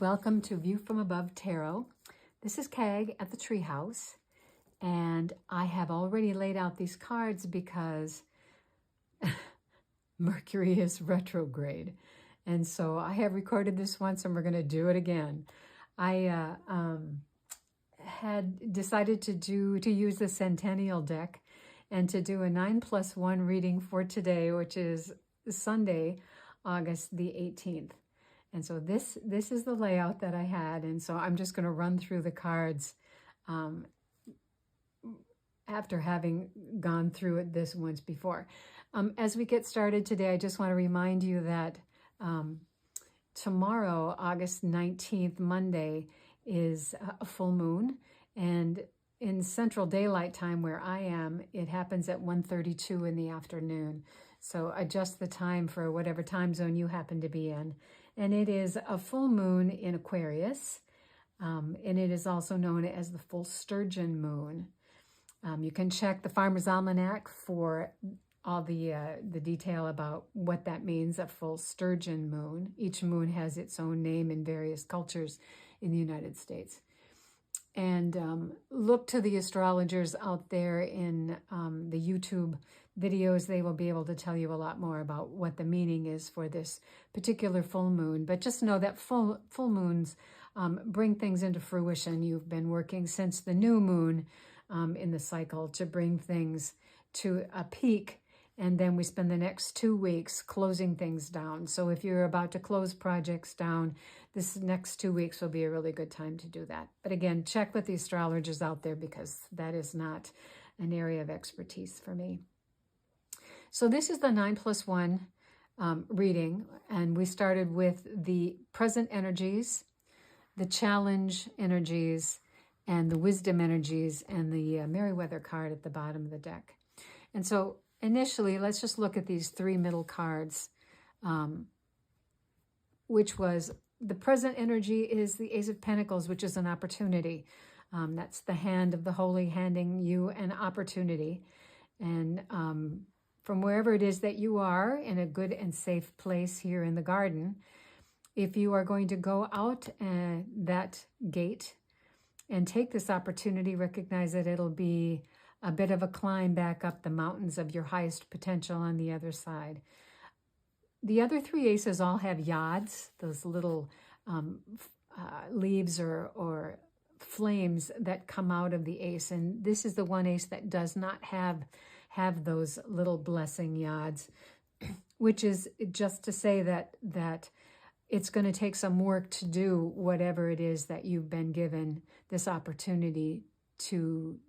welcome to View from Above Tarot. This is Kag at the Treehouse, and I have already laid out these cards because Mercury is retrograde. And so I have recorded this once and we're going to do it again. I had decided to use the Centennial deck and to do a 9+1 reading for today, which is Sunday, August the 18th. And so this is the layout that I had. And so I'm just going to run through the cards after having gone through it this once before. As we get started today, I just want to remind you that tomorrow, August 19th, Monday, is a full moon. And in Central Daylight Time, where I am, it happens at 1:32 in the afternoon. So adjust the time for whatever time zone you happen to be in. And it is a full moon in Aquarius, and it is also known as the full sturgeon moon. You can check the Farmer's Almanac for all the detail about what that means, a full sturgeon moon. Each moon has its own name in various cultures in the United States. And look to the astrologers out there in the YouTube videos. They will be able to tell you a lot more about what the meaning is for this particular full moon. But just know that full moons bring things into fruition. You've been working since the new moon in the cycle to bring things to a peak. And then we spend the next 2 weeks closing things down. So if you're about to close projects down, this next 2 weeks will be a really good time to do that. But again, check with the astrologers out there because that is not an area of expertise for me. So this is the 9+1 reading. And we started with the present energies, the challenge energies, and the wisdom energies, and the Merryweather card at the bottom of the deck. And so initially, let's just look at these three middle cards, which was the present energy is the Ace of Pentacles, which is an opportunity. That's the hand of the holy handing you an opportunity. And from wherever it is that you are in a good and safe place here in the garden, if you are going to go out that gate and take this opportunity, recognize that it'll be a bit of a climb back up the mountains of your highest potential on the other side. The other three aces all have yads, those little leaves or flames that come out of the ace. And this is the one ace that does not have those little blessing yads, which is just to say that it's going to take some work to do whatever it is that you've been given this opportunity to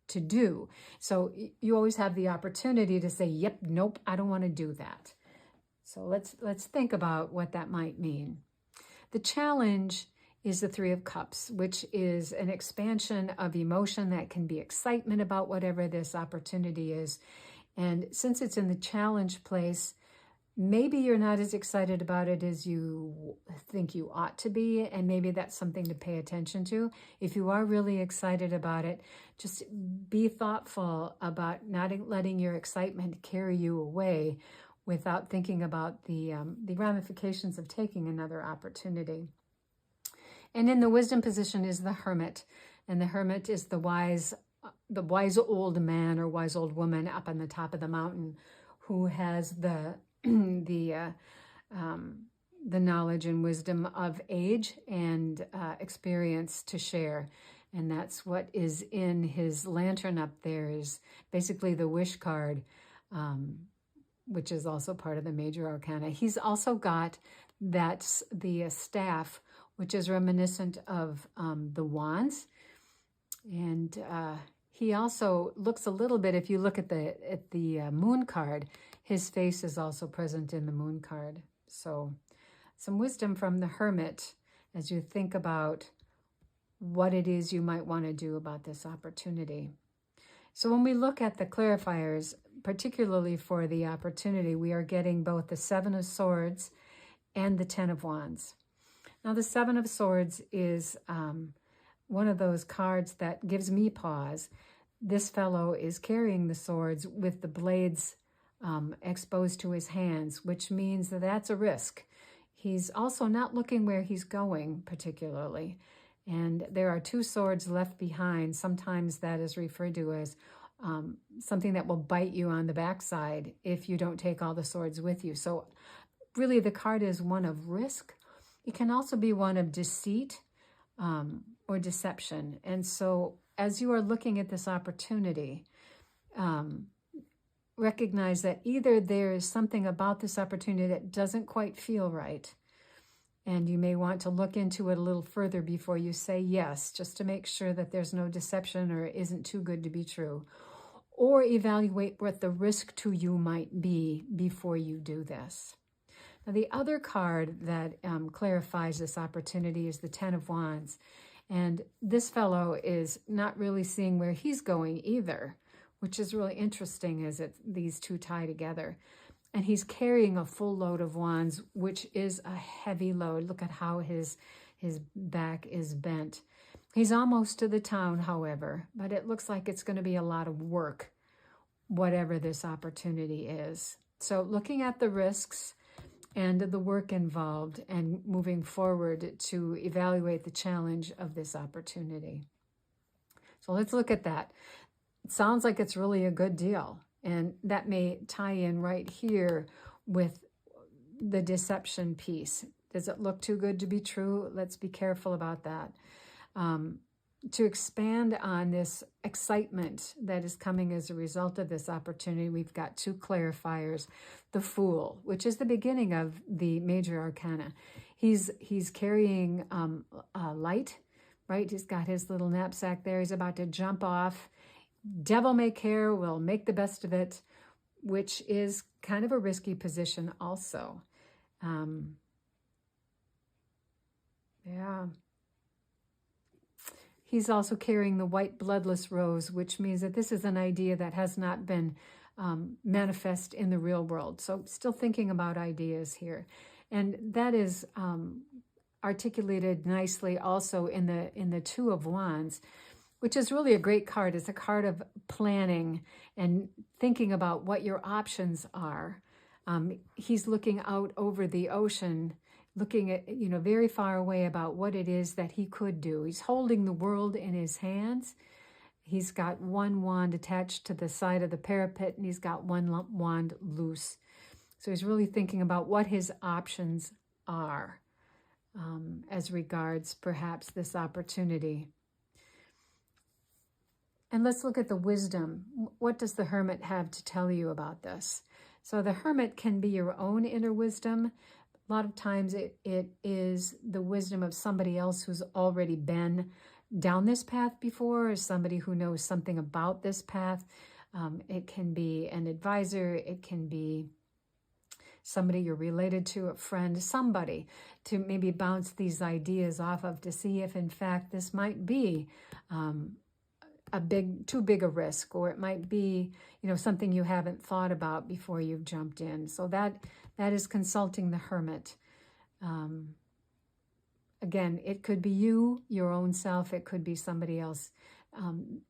do. So you always have the opportunity to say, yep, nope, I don't want to do that. So let's think about what that might mean. The challenge is the Three of Cups, which is an expansion of emotion that can be excitement about whatever this opportunity is. And since it's in the challenge place, maybe you're not as excited about it as you think you ought to be, and maybe that's something to pay attention to. If you are really excited about it, just be thoughtful about not letting your excitement carry you away without thinking about the ramifications of taking another opportunity. And in the wisdom position is the Hermit, and the Hermit is the wise old man or wise old woman up on the top of the mountain who has the knowledge and wisdom of age and experience to share. And that's what is in his lantern up there, is basically the wish card, which is also part of the major arcana. He's also got the staff, which is reminiscent of the wands. And he also looks a little bit, if you look at the moon card, his face is also present in the moon card. So some wisdom from the Hermit as you think about what it is you might want to do about this opportunity. So when we look at the clarifiers, particularly for the opportunity, we are getting both the Seven of Swords and the Ten of Wands. Now the Seven of Swords is one of those cards that gives me pause. This fellow is carrying the swords with the blades exposed to his hands, which means that that's a risk. He's also not looking where he's going particularly. And there are 2 swords left behind. Sometimes that is referred to as something that will bite you on the backside if you don't take all the swords with you. So really the card is one of risk. It can also be one of deceit or deception. And so as you are looking at this opportunity, recognize that either there is something about this opportunity that doesn't quite feel right, and you may want to look into it a little further before you say yes, just to make sure that there's no deception or it isn't too good to be true. Or evaluate what the risk to you might be before you do this. Now, the other card that clarifies this opportunity is the Ten of Wands. And this fellow is not really seeing where he's going either, which is really interesting as these two tie together. And he's carrying a full load of wands, which is a heavy load. Look at how his back is bent. He's almost to the town, however, but it looks like it's going to be a lot of work, whatever this opportunity is. So looking at the risks and the work involved and moving forward to evaluate the challenge of this opportunity. So let's look at that. It sounds like it's really a good deal. And that may tie in right here with the deception piece. Does it look too good to be true? Let's be careful about that. To expand on this excitement that is coming as a result of this opportunity, we've got 2 clarifiers. The Fool, which is the beginning of the major arcana. He's carrying light, right? He's got his little knapsack there. He's about to jump off. Devil may care, will make the best of it, which is kind of a risky position also. Yeah. He's also carrying the white bloodless rose, which means that this is an idea that has not been manifest in the real world. So still thinking about ideas here. And that is articulated nicely also in the Two of Wands, which is really a great card. It's a card of planning and thinking about what your options are. He's looking out over the ocean, looking at, very far away about what it is that he could do. He's holding the world in his hands. He's got one wand attached to the side of the parapet, and he's got one wand loose. So he's really thinking about what his options are as regards perhaps this opportunity. And let's look at the wisdom. What does the Hermit have to tell you about this? So the Hermit can be your own inner wisdom. A lot of times it is the wisdom of somebody else who's already been down this path before, or somebody who knows something about this path. It can be an advisor. It can be somebody you're related to, a friend, somebody to maybe bounce these ideas off of to see if, in fact, this might be too big a risk, or it might be, something you haven't thought about before you've jumped in. So that is consulting the Hermit. Again, it could be you, your own self. It could be somebody else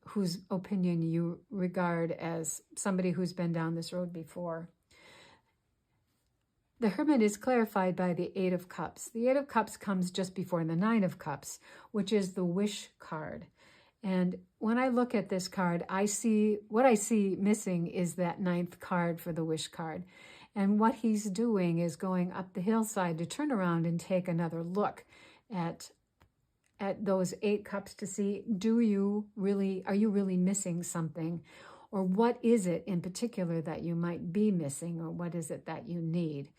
whose opinion you regard as somebody who's been down this road before. The Hermit is clarified by the Eight of Cups. The Eight of Cups comes just before the Nine of Cups, which is the Wish card. And when I look at this card, what I see missing is that 9th card for the Wish card. And what he's doing is going up the hillside to turn around and take another look at those 8 cups to see, are you really missing something? Or what is it in particular that you might be missing? Or what is it that you need?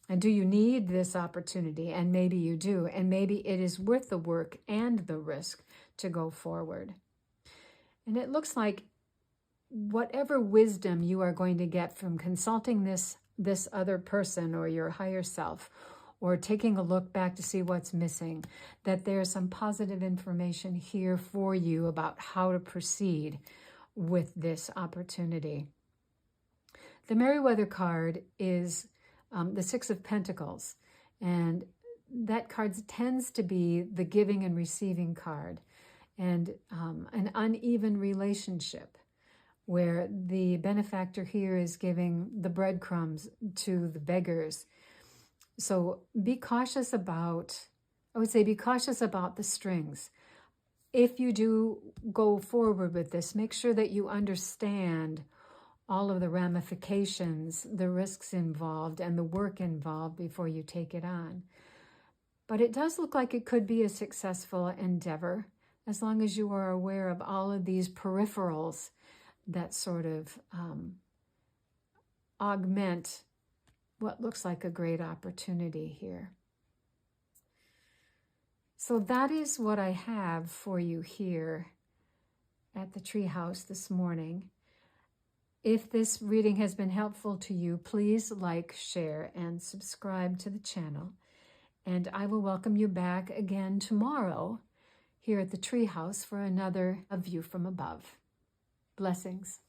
And do you need this opportunity? And maybe you do. And maybe it is worth the work and the risk to go forward. And it looks like whatever wisdom you are going to get from consulting this other person or your higher self, or taking a look back to see what's missing, that there's some positive information here for you about how to proceed with this opportunity. The Merryweather card is the Six of Pentacles, and that card tends to be the giving and receiving card, and an uneven relationship where the benefactor here is giving the breadcrumbs to the beggars. So be cautious about, I would say, be cautious about the strings. If you do go forward with this, make sure that you understand all of the ramifications, the risks involved, and the work involved before you take it on. But it does look like it could be a successful endeavor as long as you are aware of all of these peripherals that sort of augment what looks like a great opportunity here. So that is what I have for you here at the Treehouse this morning. If this reading has been helpful to you, please like, share, and subscribe to the channel. And I will welcome you back again tomorrow here at the Treehouse for another A View from Above. Blessings.